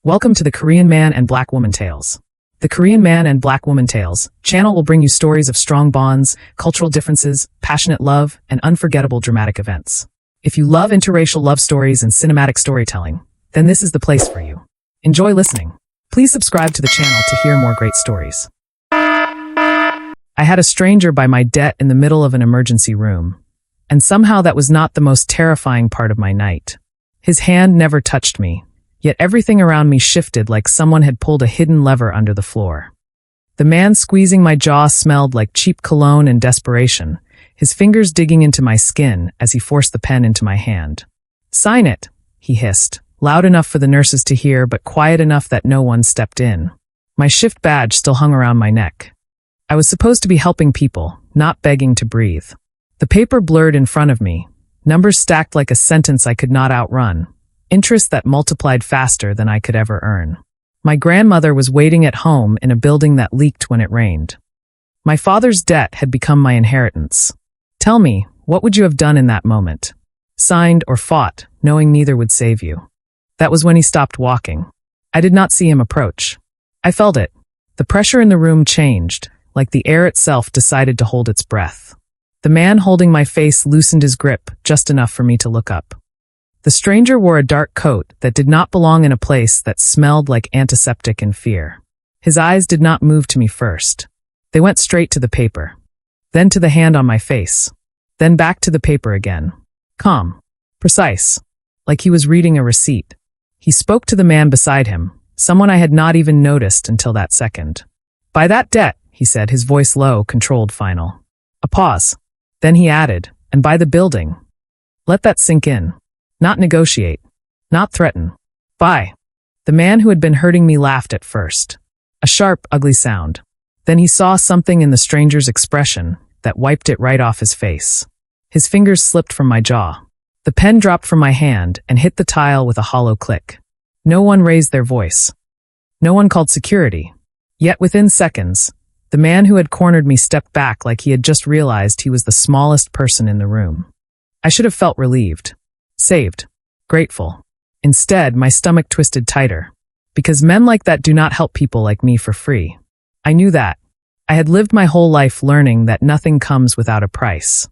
Welcome to the Korean Man and Black Woman Tales. The Korean Man and Black Woman Tales channel will bring you stories of strong bonds, cultural differences, passionate love, and unforgettable dramatic events. If you love interracial love stories and cinematic storytelling, then this is the place for you. Enjoy listening. Please subscribe to the channel to hear more great stories. I had a stranger by my debt in the middle of an emergency room, and somehow that was not the most terrifying part of my night. His hand never touched me, yet everything around me shifted like someone had pulled a hidden lever under the floor. The man squeezing my jaw smelled like cheap cologne and desperation, his fingers digging into my skin as he forced the pen into my hand. "Sign it," he hissed, loud enough for the nurses to hear but quiet enough that no one stepped in. My shift badge still hung around my neck. I was supposed to be helping people, not begging to breathe. The paper blurred in front of me, numbers stacked like a sentence I could not outrun. Interest that multiplied faster than I could ever earn. My grandmother was waiting at home in a building that leaked when it rained. My father's debt had become my inheritance. Tell me, what would you have done in that moment? Signed or fought, knowing neither would save you. That was when he stopped walking. I did not see him approach. I felt it. The pressure in the room changed, like the air itself decided to hold its breath. The man holding my face loosened his grip just enough for me to look up. The stranger wore a dark coat that did not belong in a place that smelled like antiseptic and fear. His eyes did not move to me first. They went straight to the paper, then to the hand on my face, then back to the paper again. Calm, precise, like he was reading a receipt. He spoke to the man beside him, someone I had not even noticed until that second. "By that debt," he said, his voice low, controlled, final. A pause. Then he added, "And by the building." Let that sink in. Not negotiate. Not threaten. Buy. The man who had been hurting me laughed at first. A sharp, ugly sound. Then he saw something in the stranger's expression that wiped it right off his face. His fingers slipped from my jaw. The pen dropped from my hand and hit the tile with a hollow click. No one raised their voice. No one called security. Yet within seconds, the man who had cornered me stepped back like he had just realized he was the smallest person in the room. I should have felt relieved. Saved. Grateful. Instead, my stomach twisted tighter. Because men like that do not help people like me for free. I knew that. I had lived my whole life learning that nothing comes without a price.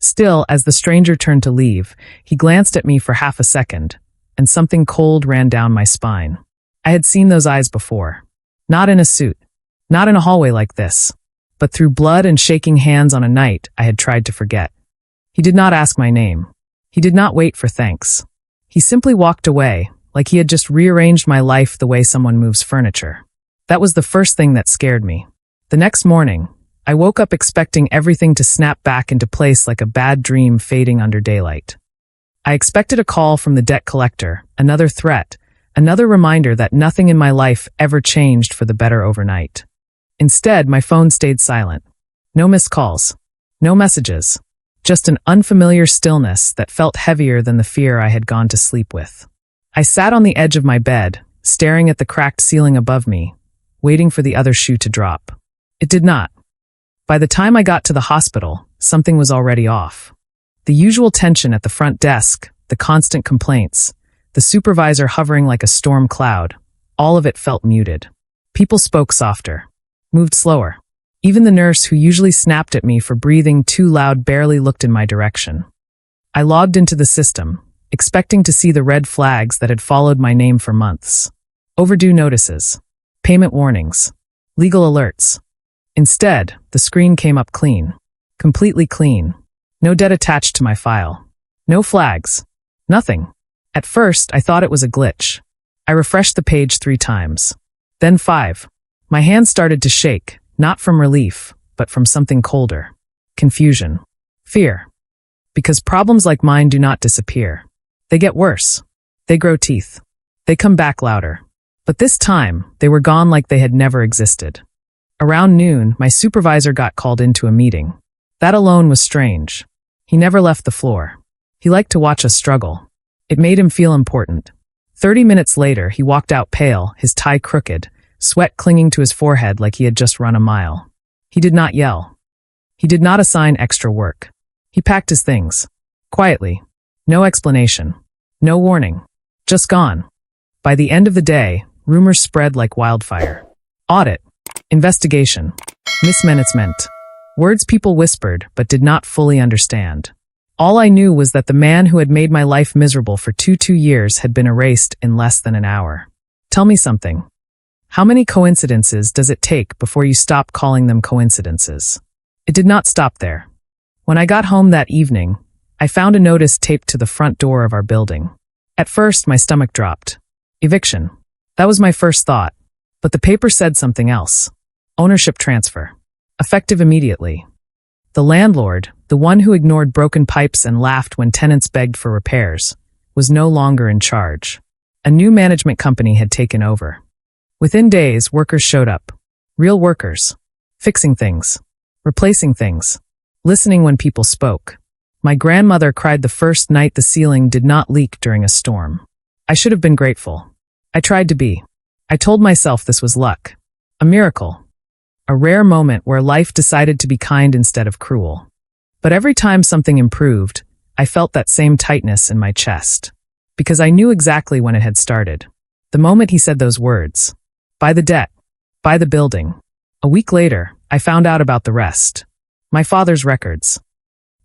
Still, as the stranger turned to leave, he glanced at me for half a second, and something cold ran down my spine. I had seen those eyes before. Not in a suit. Not in a hallway like this. But through blood and shaking hands on a night I had tried to forget. He did not ask my name. He did not wait for thanks. He simply walked away, like he had just rearranged my life the way someone moves furniture. That was the first thing that scared me. The next morning, I woke up expecting everything to snap back into place like a bad dream fading under daylight. I expected a call from the debt collector, another threat, another reminder that nothing in my life ever changed for the better overnight. Instead, my phone stayed silent. No missed calls. No messages. Just an unfamiliar stillness that felt heavier than the fear I had gone to sleep with. I sat on the edge of my bed, staring at the cracked ceiling above me, waiting for the other shoe to drop. It did not. By the time I got to the hospital, something was already off. The usual tension at the front desk, the constant complaints, the supervisor hovering like a storm cloud, all of it felt muted. People spoke softer, moved slower. Even the nurse who usually snapped at me for breathing too loud barely looked in my direction. I logged into the system, expecting to see the red flags that had followed my name for months. Overdue notices, payment warnings, legal alerts. Instead, the screen came up clean. Completely clean. No debt attached to my file. No flags. Nothing. At first, I thought it was a glitch. I refreshed the page 3 times. Then 5. My hands started to shake. Not from relief, but from something colder. Confusion. Fear. Because problems like mine do not disappear. They get worse. They grow teeth. They come back louder. But this time, they were gone like they had never existed. Around noon, my supervisor got called into a meeting. That alone was strange. He never left the floor. He liked to watch us struggle. It made him feel important. 30 minutes later, he walked out pale, his tie crooked, sweat clinging to his forehead like he had just run a mile. He did not yell. He did not assign extra work. He packed his things. Quietly. No explanation. No warning. Just gone. By the end of the day, rumors spread like wildfire. Audit. Investigation. Mismanagement. Words people whispered but did not fully understand. All I knew was that the man who had made my life miserable for two years had been erased in less than an hour. Tell me something. How many coincidences does it take before you stop calling them coincidences? It did not stop there. When I got home that evening, I found a notice taped to the front door of our building. At first, my stomach dropped. Eviction. That was my first thought. But the paper said something else. Ownership transfer. Effective immediately. The landlord, the one who ignored broken pipes and laughed when tenants begged for repairs, was no longer in charge. A new management company had taken over. Within days, workers showed up. Real workers. Fixing things. Replacing things. Listening when people spoke. My grandmother cried the first night the ceiling did not leak during a storm. I should have been grateful. I tried to be. I told myself this was luck. A miracle. A rare moment where life decided to be kind instead of cruel. But every time something improved, I felt that same tightness in my chest. Because I knew exactly when it had started. The moment he said those words. Buy the debt. Buy the building. A week later, I found out about the rest. My father's records.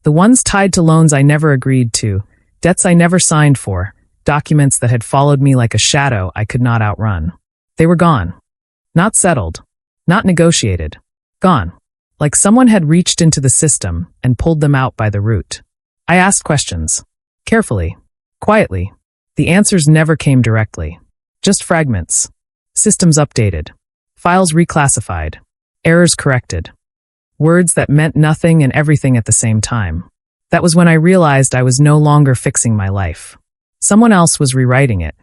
The ones tied to loans I never agreed to, debts I never signed for, documents that had followed me like a shadow I could not outrun. They were gone. Not settled. Not negotiated. Gone. Like someone had reached into the system and pulled them out by the root. I asked questions. Carefully. Quietly. The answers never came directly. Just fragments. Systems updated. Files reclassified. Errors corrected. Words that meant nothing and everything at the same time. That was when I realized I was no longer fixing my life. Someone else was rewriting it.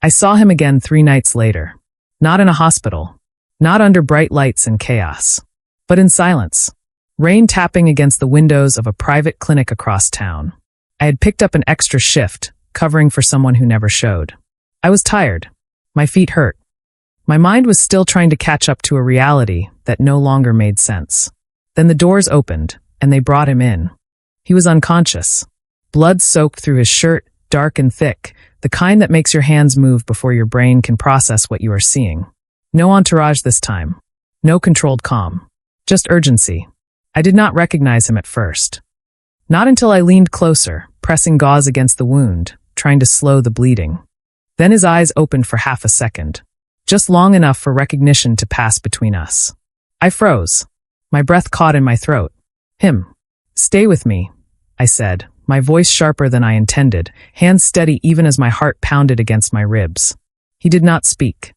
I saw him again 3 nights later. Not in a hospital. Not under bright lights and chaos. But in silence. Rain tapping against the windows of a private clinic across town. I had picked up an extra shift, covering for someone who never showed. I was tired. My feet hurt. My mind was still trying to catch up to a reality that no longer made sense. Then the doors opened, and they brought him in. He was unconscious. Blood soaked through his shirt, dark and thick, the kind that makes your hands move before your brain can process what you are seeing. No entourage this time. No controlled calm. Just urgency. I did not recognize him at first. Not until I leaned closer, pressing gauze against the wound, trying to slow the bleeding. Then his eyes opened for half a second. Just long enough for recognition to pass between us. I froze. My breath caught in my throat. Him. Stay with me, I said, my voice sharper than I intended, hands steady even as my heart pounded against my ribs. He did not speak.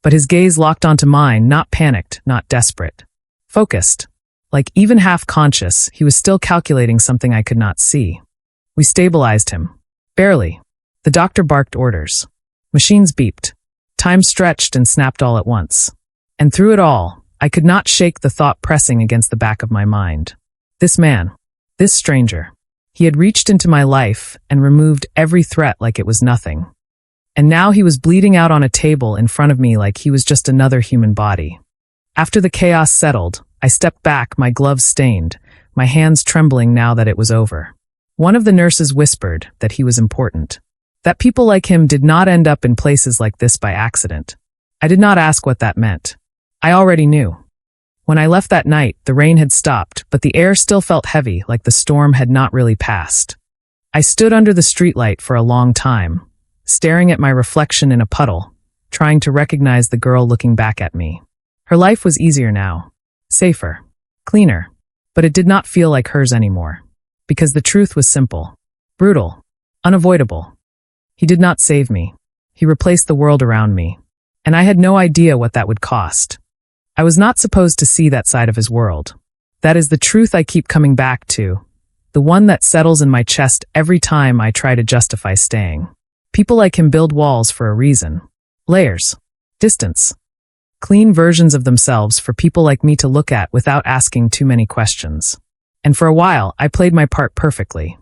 But his gaze locked onto mine, not panicked, not desperate. Focused. Like even half-conscious, he was still calculating something I could not see. We stabilized him. Barely. The doctor barked orders. Machines beeped. Time stretched and snapped all at once. And through it all, I could not shake the thought pressing against the back of my mind. This man. This stranger. He had reached into my life and removed every threat like it was nothing. And now he was bleeding out on a table in front of me like he was just another human body. After the chaos settled, I stepped back, my gloves stained, my hands trembling now that it was over. One of the nurses whispered that he was important. That people like him did not end up in places like this by accident. I did not ask what that meant. I already knew. When I left that night, the rain had stopped, but the air still felt heavy, like the storm had not really passed. I stood under the streetlight for a long time, staring at my reflection in a puddle, trying to recognize the girl looking back at me. Her life was easier now. Safer. Cleaner. But it did not feel like hers anymore. Because the truth was simple. Brutal. Unavoidable. He did not save me. He replaced the world around me. And I had no idea what that would cost. I was not supposed to see that side of his world. That is the truth I keep coming back to. The one that settles in my chest every time I try to justify staying. People like him build walls for a reason. Layers. Distance. Clean versions of themselves for people like me to look at without asking too many questions. And for a while, I played my part perfectly.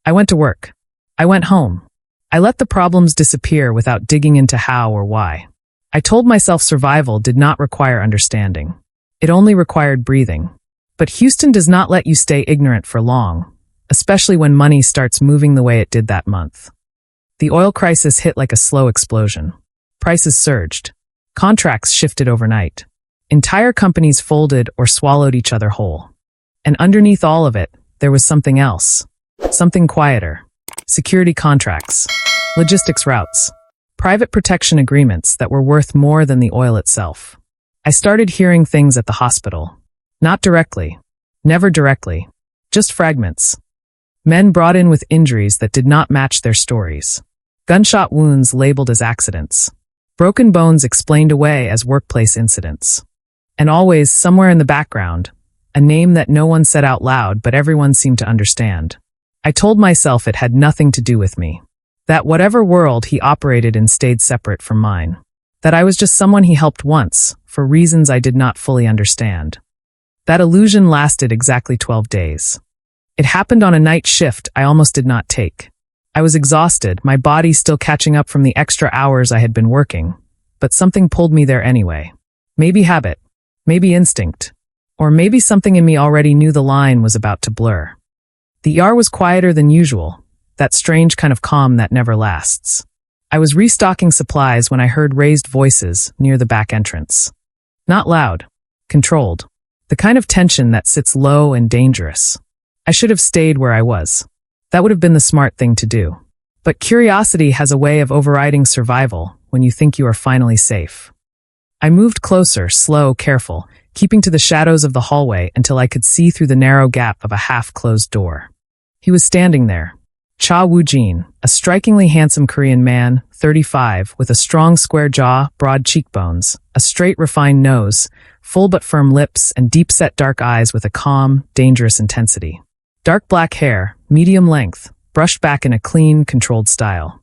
I went to work. I went home. I let the problems disappear without digging into how or why. I told myself survival did not require understanding. It only required breathing. But Houston does not let you stay ignorant for long, especially when money starts moving the way it did that month. The oil crisis hit like a slow explosion. Prices surged. Contracts shifted overnight. Entire companies folded or swallowed each other whole. And underneath all of it, there was something else. Something quieter. Security contracts. Logistics routes. Private protection agreements that were worth more than the oil itself. I started hearing things at the hospital. Not directly. Never directly. Just fragments. Men brought in with injuries that did not match their stories. Gunshot wounds labeled as accidents. Broken bones explained away as workplace incidents. And always, somewhere in the background, a name that no one said out loud but everyone seemed to understand. I told myself it had nothing to do with me. That whatever world he operated in stayed separate from mine. That I was just someone he helped once, for reasons I did not fully understand. That illusion lasted exactly 12 days. It happened on a night shift I almost did not take. I was exhausted, my body still catching up from the extra hours I had been working, but something pulled me there anyway. Maybe habit, maybe instinct, or maybe something in me already knew the line was about to blur. The ER was quieter than usual, that strange kind of calm that never lasts. I was restocking supplies when I heard raised voices near the back entrance. Not loud, controlled, the kind of tension that sits low and dangerous. I should have stayed where I was. That would have been the smart thing to do. But curiosity has a way of overriding survival when you think you are finally safe. I moved closer, slow, careful, keeping to the shadows of the hallway until I could see through the narrow gap of a half-closed door. He was standing there. Cha Woo-jin, a strikingly handsome Korean man, 35, with a strong square jaw, broad cheekbones, a straight refined nose, full but firm lips, and deep-set dark eyes with a calm, dangerous intensity. Dark black hair, medium length, brushed back in a clean, controlled style.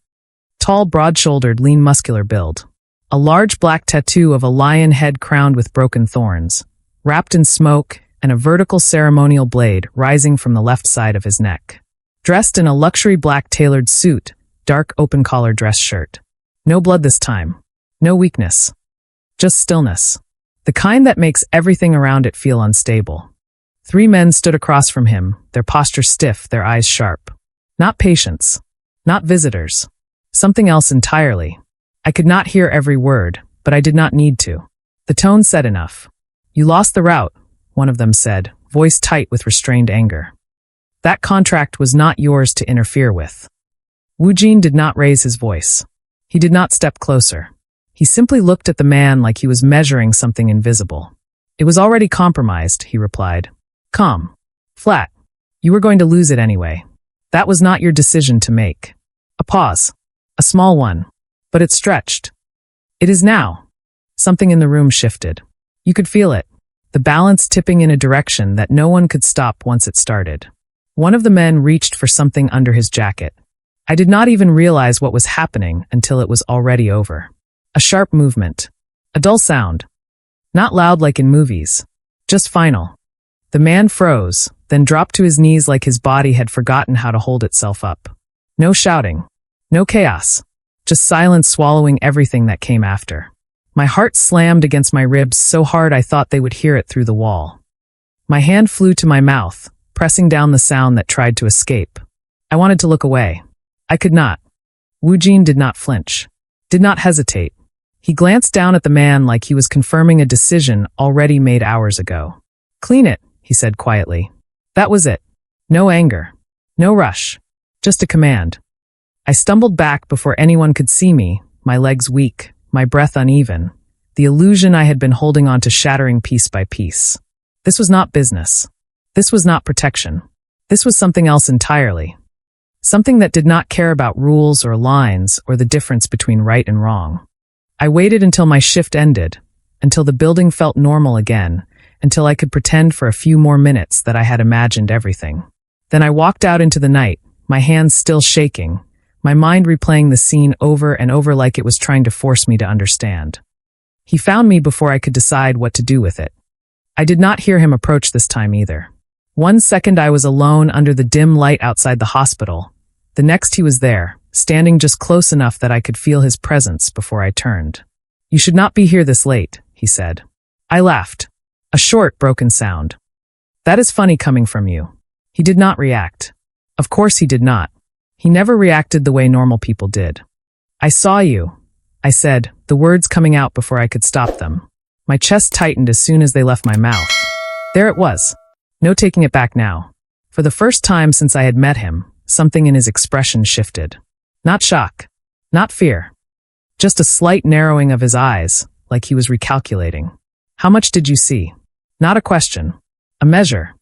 Tall, broad-shouldered, lean muscular build. A large black tattoo of a lion head crowned with broken thorns, wrapped in smoke, and a vertical ceremonial blade rising from the left side of his neck. Dressed in a luxury black tailored suit, dark open-collar dress shirt. No blood this time. No weakness. Just stillness. The kind that makes everything around it feel unstable. 3 men stood across from him, their posture stiff, their eyes sharp. Not patients. Not visitors. Something else entirely. I could not hear every word, but I did not need to. The tone said enough. "You lost the route," one of them said, voice tight with restrained anger. "That contract was not yours to interfere with." Woo-jin did not raise his voice. He did not step closer. He simply looked at the man like he was measuring something invisible. "It was already compromised," he replied. Calm. Flat. "You were going to lose it anyway. That was not your decision to make." A pause. A small one. But it stretched. "It is now." Something in the room shifted. You could feel it. The balance tipping in a direction that no one could stop once it started. One of the men reached for something under his jacket. I did not even realize what was happening until it was already over. A sharp movement. A dull sound. Not loud like in movies. Just final. The man froze, then dropped to his knees like his body had forgotten how to hold itself up. No shouting. No chaos. Just silence swallowing everything that came after. My heart slammed against my ribs so hard I thought they would hear it through the wall. My hand flew to my mouth, pressing down the sound that tried to escape. I wanted to look away. I could not. Woo-jin did not flinch. Did not hesitate. He glanced down at the man like he was confirming a decision already made hours ago. "Clean it," he said quietly. That was it. No anger. No rush. Just a command. I stumbled back before anyone could see me, my legs weak, my breath uneven, the illusion I had been holding on to shattering piece by piece. This was not business. This was not protection. This was something else entirely. Something that did not care about rules or lines or the difference between right and wrong. I waited until my shift ended, until the building felt normal again, until I could pretend for a few more minutes that I had imagined everything. Then I walked out into the night, my hands still shaking, my mind replaying the scene over and over like it was trying to force me to understand. He found me before I could decide what to do with it. I did not hear him approach this time either. 1 second I was alone under the dim light outside the hospital. The next he was there, standing just close enough that I could feel his presence before I turned. "You should not be here this late," he said. I laughed. A short, broken sound. "That is funny coming from you." He did not react. Of course he did not. He never reacted the way normal people did. "I saw you. I said, the words coming out before I could stop them. My chest tightened as soon as they left my mouth. There it was. No taking it back now. For the first time since I had met him, something in his expression shifted. Not shock. Not fear. Just a slight narrowing of his eyes, like he was recalculating. How much did you see? Not a question. A measure.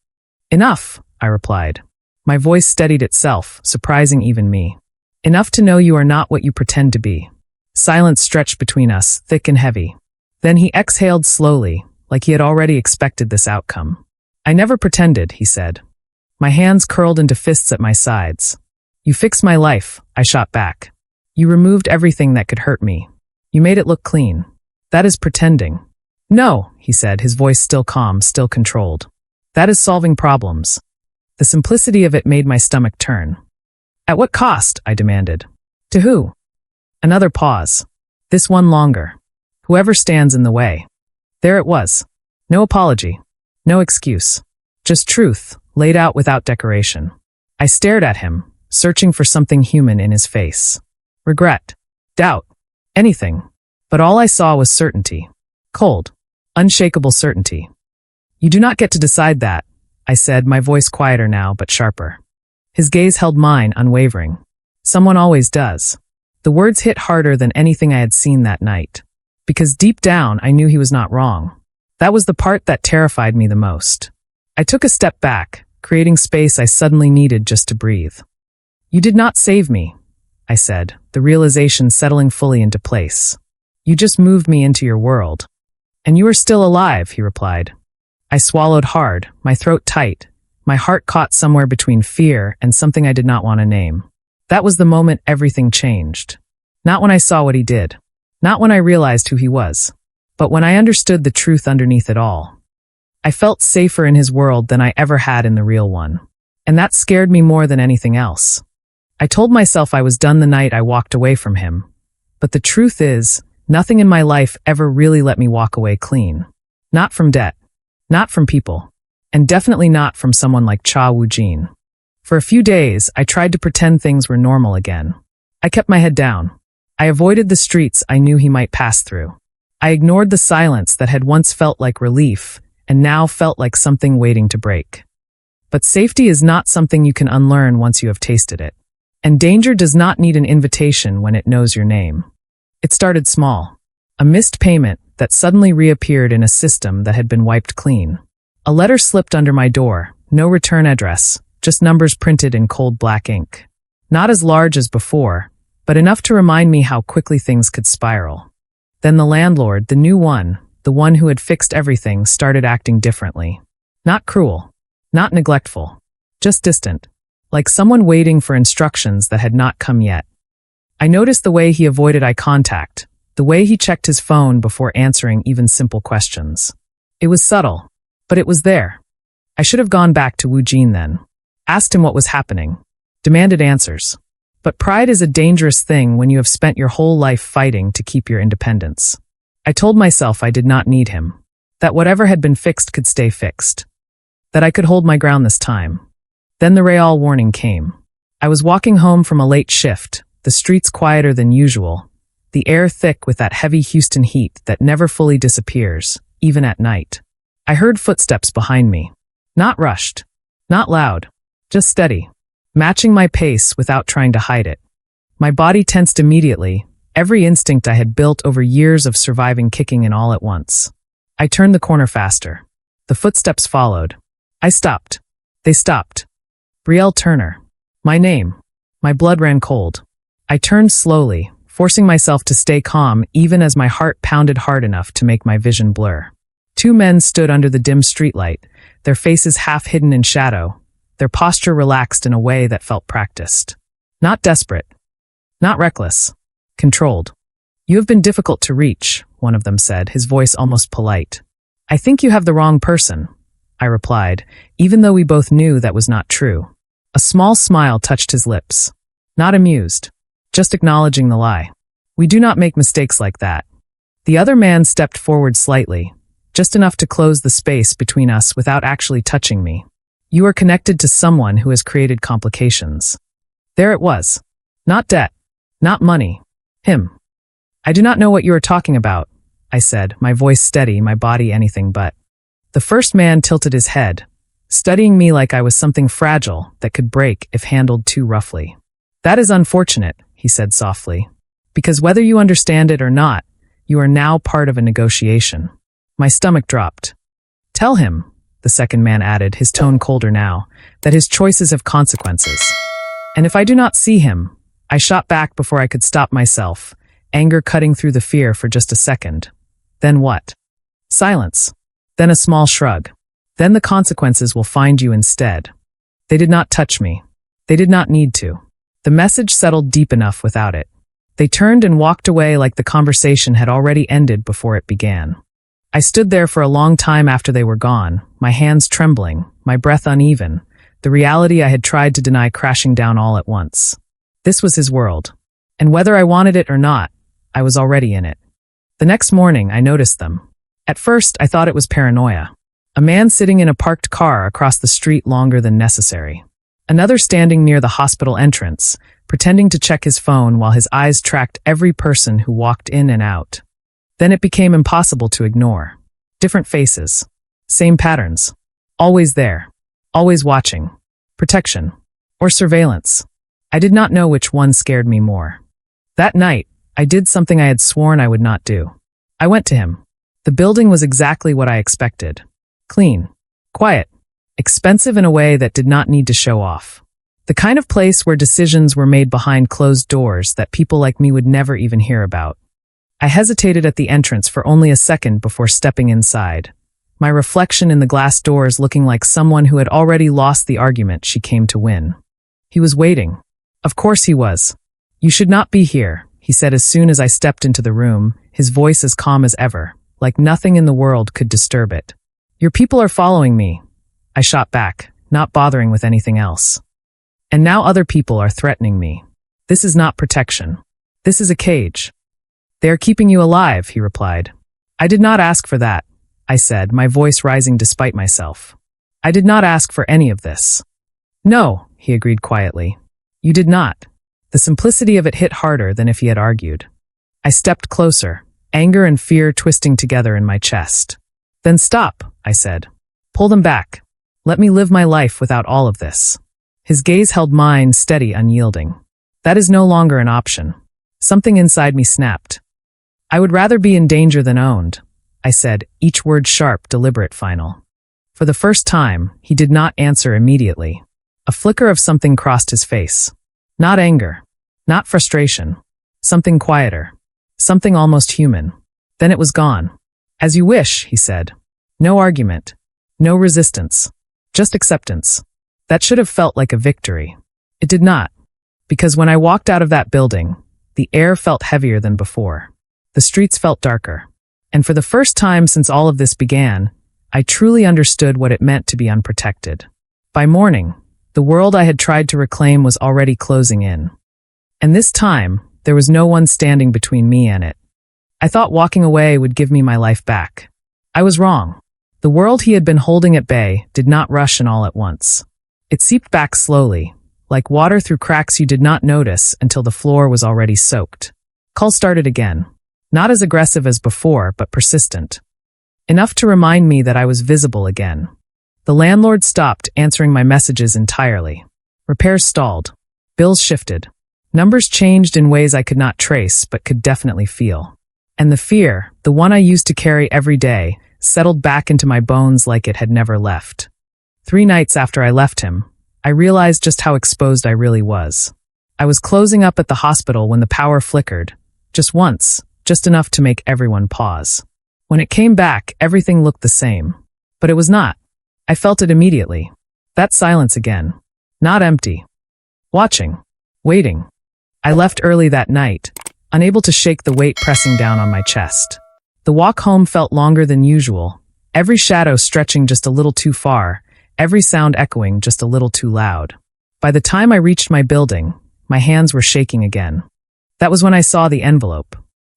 Enough, I replied. My voice steadied itself, surprising even me. Enough to know you are not what you pretend to be. Silence stretched between us, thick and heavy. Then he exhaled slowly, like he had already expected this outcome. I never pretended, he said. My hands curled into fists at my sides. You fixed my life, I shot back. You removed everything that could hurt me. You made it look clean. That is pretending. No, he said, his voice still calm, still controlled. That is solving problems. The simplicity of it made my stomach turn. At what cost? I demanded. To who? Another pause. This one longer. Whoever stands in the way. There it was. No apology. No excuse. Just truth, laid out without decoration. I stared at him, searching for something human in his face. Regret. Doubt. Anything. But all I saw was certainty. Cold. Unshakable certainty. You do not get to decide that, I said, my voice quieter now but sharper. His gaze held mine, unwavering. Someone always does. The words hit harder than anything I had seen that night. Because deep down, I knew he was not wrong. That was the part that terrified me the most. I took a step back, creating space I suddenly needed just to breathe. You did not save me, I said, the realization settling fully into place. You just moved me into your world. And you are still alive, he replied. I swallowed hard, my throat tight, my heart caught somewhere between fear and something I did not want to name. That was the moment everything changed. Not when I saw what he did. Not when I realized who he was. But when I understood the truth underneath it all. I felt safer in his world than I ever had in the real one. And that scared me more than anything else. I told myself I was done the night I walked away from him. But the truth is, nothing in my life ever really let me walk away clean. Not from debt. Not from people. And definitely not from someone like Cha Woo-jin. For a few days, I tried to pretend things were normal again. I kept my head down. I avoided the streets I knew he might pass through. I ignored the silence that had once felt like relief and now felt like something waiting to break. But safety is not something you can unlearn once you have tasted it. And danger does not need an invitation when it knows your name. It started small. A missed payment that suddenly reappeared in a system that had been wiped clean. A letter slipped under my door, no return address, just numbers printed in cold black ink. Not as large as before, but enough to remind me how quickly things could spiral. Then the landlord, the new one, the one who had fixed everything, started acting differently. Not cruel, not neglectful, just distant, like someone waiting for instructions that had not come yet. I noticed the way he avoided eye contact, the way he checked his phone before answering even simple questions. It was subtle, but it was there. I should have gone back to Woo-jin then. Asked him what was happening. Demanded answers. But pride is a dangerous thing when you have spent your whole life fighting to keep your independence. I told myself I did not need him. That whatever had been fixed could stay fixed. That I could hold my ground this time. Then the Real warning came. I was walking home from a late shift, the streets quieter than usual, the air thick with that heavy Houston heat that never fully disappears, even at night. I heard footsteps behind me. Not rushed. Not loud. Just steady. Matching my pace without trying to hide it. My body tensed immediately, every instinct I had built over years of surviving kicking in all at once. I turned the corner faster. The footsteps followed. I stopped. They stopped. Brielle Turner. My name. My blood ran cold. I turned slowly, forcing myself to stay calm even as my heart pounded hard enough to make my vision blur. Two men stood under the dim streetlight, their faces half hidden in shadow, their posture relaxed in a way that felt practiced. Not desperate. Not reckless. Controlled. You have been difficult to reach, one of them said, his voice almost polite. I think you have the wrong person, I replied, even though we both knew that was not true. A small smile touched his lips. Not amused. Just acknowledging the lie. We do not make mistakes like that. The other man stepped forward slightly, just enough to close the space between us without actually touching me. You are connected to someone who has created complications. There it was. Not debt. Not money. Him. I do not know what you are talking about, I said, my voice steady, my body anything but. The first man tilted his head, studying me like I was something fragile that could break if handled too roughly. That is unfortunate, he said softly, because whether you understand it or not, you are now part of a negotiation. My stomach dropped. Tell him, the second man added, his tone colder now, that his choices have consequences. And if I do not see him, I shot back before I could stop myself, anger cutting through the fear for just a second. Then what? Silence. Then a small shrug. Then the consequences will find you instead. They did not touch me. They did not need to. The message settled deep enough without it. They turned and walked away like the conversation had already ended before it began. I stood there for a long time after they were gone, my hands trembling, my breath uneven, the reality I had tried to deny crashing down all at once. This was his world. And whether I wanted it or not, I was already in it. The next morning, I noticed them. At first, I thought it was paranoia. A man sitting in a parked car across the street longer than necessary. Another standing near the hospital entrance, pretending to check his phone while his eyes tracked every person who walked in and out. Then it became impossible to ignore. Different faces. Same patterns. Always there. Always watching. Protection. Or surveillance. I did not know which one scared me more. That night, I did something I had sworn I would not do. I went to him. The building was exactly what I expected. Clean. Quiet. Expensive in a way that did not need to show off. The kind of place where decisions were made behind closed doors that people like me would never even hear about. I hesitated at the entrance for only a second before stepping inside, my reflection in the glass doors looking like someone who had already lost the argument she came to win. He was waiting. Of course he was. You should not be here, he said as soon as I stepped into the room, his voice as calm as ever, like nothing in the world could disturb it. Your people are following me. I shot back, not bothering with anything else. And now other people are threatening me. This is not protection. This is a cage. They are keeping you alive, he replied. I did not ask for that, I said, my voice rising despite myself. I did not ask for any of this. No, he agreed quietly. You did not. The simplicity of it hit harder than if he had argued. I stepped closer, anger and fear twisting together in my chest. Then stop, I said. Pull them back. Let me live my life without all of this. His gaze held mine, steady, unyielding. That is no longer an option. Something inside me snapped. I would rather be in danger than owned, I said, each word sharp, deliberate, final. For the first time, he did not answer immediately. A flicker of something crossed his face. Not anger. Not frustration. Something quieter. Something almost human. Then it was gone. As you wish, he said. No argument. No resistance. Just acceptance. That should have felt like a victory. It did not. Because when I walked out of that building, the air felt heavier than before. The streets felt darker. And for the first time since all of this began, I truly understood what it meant to be unprotected. By morning, the world I had tried to reclaim was already closing in. And this time, there was no one standing between me and it. I thought walking away would give me my life back. I was wrong. The world he had been holding at bay did not rush in all at once. It seeped back slowly, like water through cracks you did not notice until the floor was already soaked. Call started again. Not as aggressive as before, but persistent. Enough to remind me that I was visible again. The landlord stopped answering my messages entirely. Repairs stalled. Bills shifted. Numbers changed in ways I could not trace, but could definitely feel. And the fear, the one I used to carry every day, settled back into my bones like it had never left. 3 nights after I left him, I realized just how exposed I really was. I was closing up at the hospital when the power flickered. Just once. Just enough to make everyone pause. When it came back, everything looked the same. But it was not. I felt it immediately. That silence again. Not empty. Watching. Waiting. I left early that night, unable to shake the weight pressing down on my chest. The walk home felt longer than usual, every shadow stretching just a little too far, every sound echoing just a little too loud. By the time I reached my building, my hands were shaking again. That was when I saw the envelope.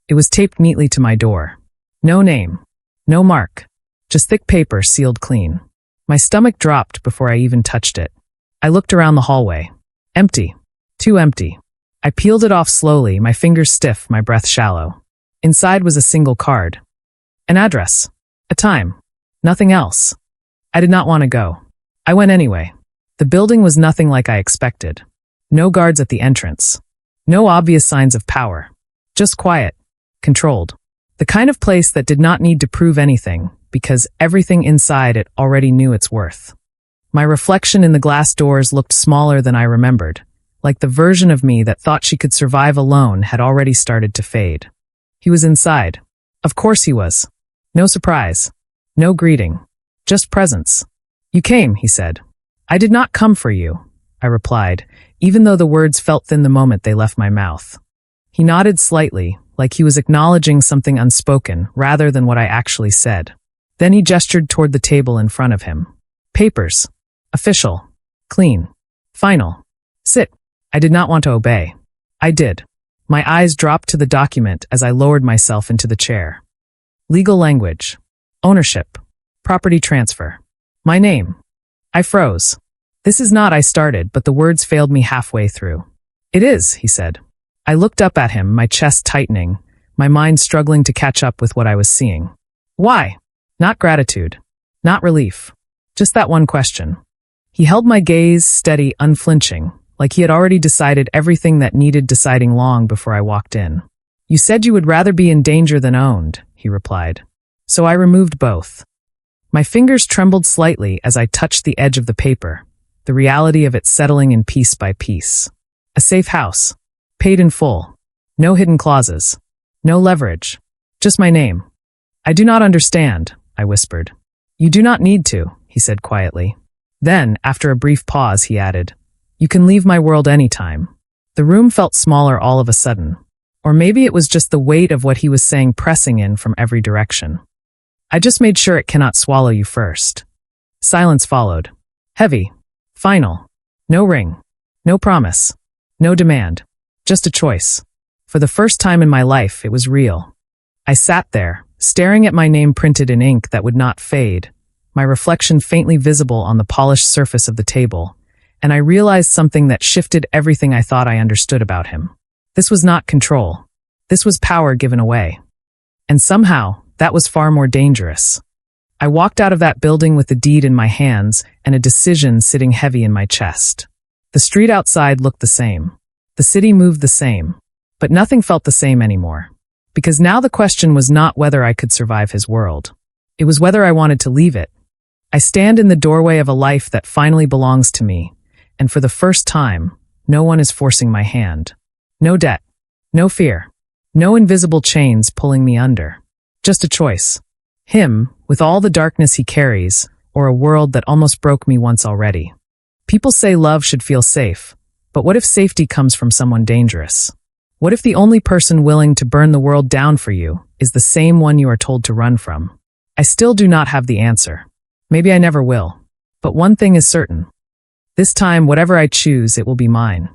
It was taped neatly to my door. No name. No mark. Just thick paper sealed clean. My stomach dropped before I even touched it. I looked around the hallway. Empty. Too empty. I peeled it off slowly, my fingers stiff, my breath shallow. Inside was a single card. An address. A time. Nothing else. I did not want to go. I went anyway. The building was nothing like I expected. No guards at the entrance. No obvious signs of power. Just quiet. Controlled. The kind of place that did not need to prove anything, because everything inside it already knew its worth. My reflection in the glass doors looked smaller than I remembered, like the version of me that thought she could survive alone had already started to fade. He was inside. Of course he was. No surprise. No greeting. Just presence. You came, he said. I did not come for you, I replied, even though the words felt thin the moment they left my mouth. He nodded slightly, like he was acknowledging something unspoken rather than what I actually said. Then he gestured toward the table in front of him. Papers. Official. Clean. Final. Sit. I did not want to obey. I did. My eyes dropped to the document as I lowered myself into the chair. Legal language. Ownership. Property transfer. My name. I froze. This is not I started, but the words failed me halfway through. It is, he said. I looked up at him, my chest tightening, my mind struggling to catch up with what I was seeing. Why? Not gratitude. Not relief. Just that one question. He held my gaze steady, unflinching, like he had already decided everything that needed deciding long before I walked in. You said you would rather be in danger than owned, he replied. So I removed both. My fingers trembled slightly as I touched the edge of the paper, the reality of it settling in piece by piece. A safe house. Paid in full. No hidden clauses. No leverage. Just my name. I do not understand, I whispered. You do not need to, he said quietly. Then, after a brief pause, he added, You can leave my world anytime. The room felt smaller all of a sudden. Or maybe it was just the weight of what he was saying pressing in from every direction. I just made sure it cannot swallow you first. Silence followed. Heavy. Final. No ring. No promise. No demand. Just a choice. For the first time in my life, it was real. I sat there, staring at my name printed in ink that would not fade, my reflection faintly visible on the polished surface of the table, and I realized something that shifted everything I thought I understood about him. This was not control. This was power given away. And somehow, that was far more dangerous. I walked out of that building with the deed in my hands and a decision sitting heavy in my chest. The street outside looked the same. The city moved the same. But nothing felt the same anymore. Because now the question was not whether I could survive his world. It was whether I wanted to leave it. I stand in the doorway of a life that finally belongs to me, and for the first time, no one is forcing my hand. No debt. No fear. No invisible chains pulling me under. Just a choice. Him, with all the darkness he carries, or a world that almost broke me once already. People say love should feel safe, but what if safety comes from someone dangerous? What if the only person willing to burn the world down for you is the same one you are told to run from? I still do not have the answer. Maybe I never will. But one thing is certain. This time, whatever I choose, it will be mine.